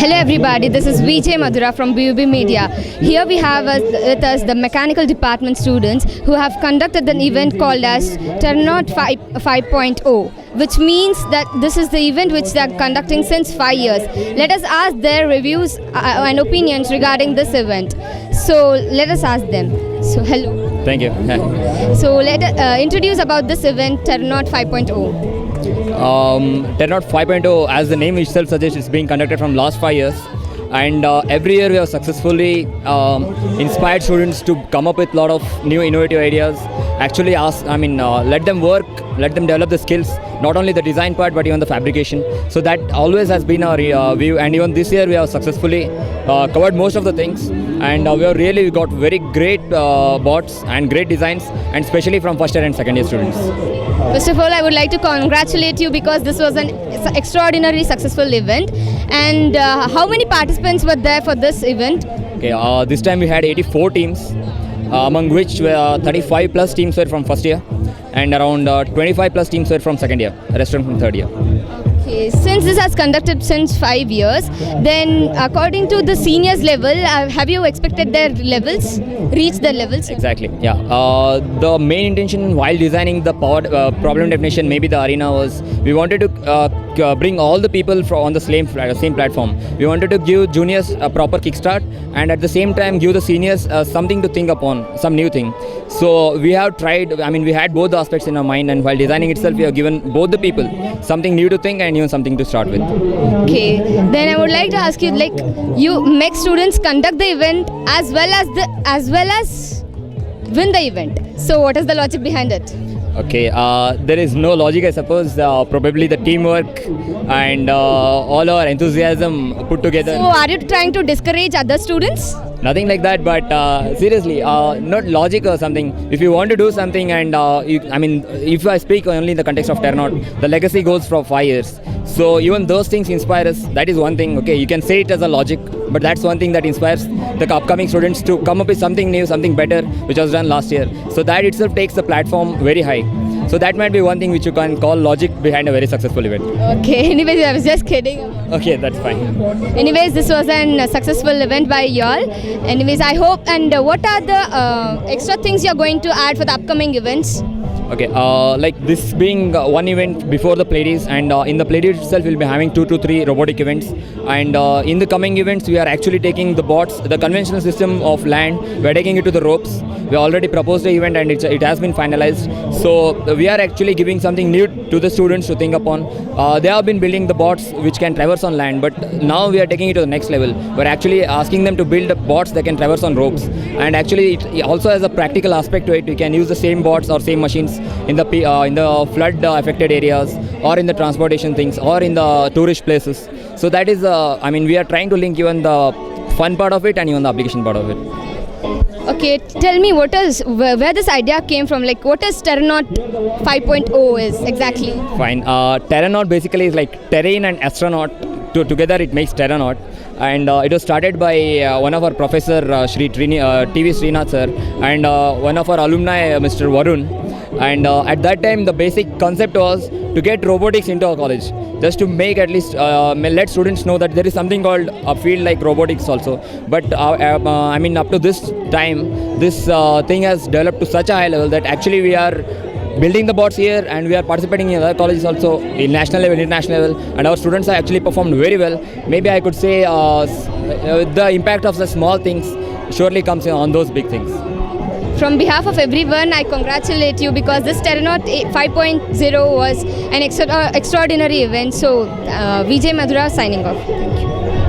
Hello everybody, this is VJ Madhura from BUB Media. Here we have with us the mechanical department students who have conducted an event called as Terranaut 5.0, which means that this is the event which they are conducting since 5 years. Let us ask their reviews and opinions regarding this event. So let us ask them. So hello. Thank you. So let us introduce about this event Terranaut 5.0. Terranaut 5.0, as the name itself suggests, is being conducted from last 5 years, and every year we have successfully inspired students to come up with a lot of new innovative ideas. Actually, let them work, let them develop the skills, not only the design part but even the fabrication. So that always has been our view, and even this year we have successfully covered most of the things, and we have really got very great bots and great designs, and especially from first year and second year students. First of all, I would like to congratulate you because this was an extraordinarily successful event. And how many participants were there for this event? Okay, this time we had 84 teams, among which 35 plus teams were from first year, and around 25 plus teams were from second year, the rest from third year. Okay, since this has conducted since 5 years, then according to the seniors level, have you expected their levels, reach their levels? Exactly, yeah. The main intention while designing the problem definition, maybe the arena, was we wanted to bring all the people on the same platform. We wanted to give juniors a proper kickstart, and at the same time give the seniors something to think upon, some new thing. So we have tried, we had both the aspects in our mind, and while designing itself we have given both the people something new to think and even something to start with. Okay, then I would like to ask you, like, you make students conduct the event as well as win the event. So what is the logic behind it? Okay, there is no logic, I suppose. Probably the teamwork and all our enthusiasm put together. So are you trying to discourage other students? Nothing like that, but seriously, not logic or something. If you want to do something, and if I speak only in the context of Terranaut, the legacy goes for 5 years. So even those things inspire us. That is one thing. Okay, you can say it as a logic, but that's one thing that inspires the upcoming students to come up with something new, something better, which was done last year. So that itself takes the platform very high. So that might be one thing which you can call logic behind a very successful event. Okay, anyways, I was just kidding. Okay, that's fine. Anyways, this was a successful event by y'all. Anyways, I hope. And what are the extra things you're going to add for the upcoming events? Okay, like this being one event before the Pleiades, and in the Pleiades itself we'll be having 2 to 3 robotic events, and in the coming events we are actually taking the bots, the conventional system of land, we are taking it to the ropes. We already proposed the event and it has been finalized. So we are actually giving something new to the students to think upon. They have been building the bots which can traverse on land, but now we are taking it to the next level. We're actually asking them to build bots that can traverse on ropes, and actually it also has a practical aspect to it. We can use the same bots or same machines in the flood affected areas, or in the transportation things, or in the tourist places. So that is we are trying to link even the fun part of it and even the application part of it. Okay, tell me where this idea came from. Like, what is Terranaut 5.0 is exactly? Fine. Terranaut basically is like terrain and astronaut. Together it makes Terranaut. And it was started by one of our professor, Shri TV Srinath sir, and one of our alumni, Mr. Varun. And at that time the basic concept was to get robotics into our college, just to make at least let students know that there is something called a field like robotics also. But up to this time, this thing has developed to such a high level that actually we are building the bots here, and we are participating in other colleges also, in national level, international level, and our students have actually performed very well. Maybe I could say the impact of the small things surely comes on those big things. From behalf of everyone, I congratulate you because this Terranaut 5.0 was an extraordinary event. So, VJ Madhura signing off.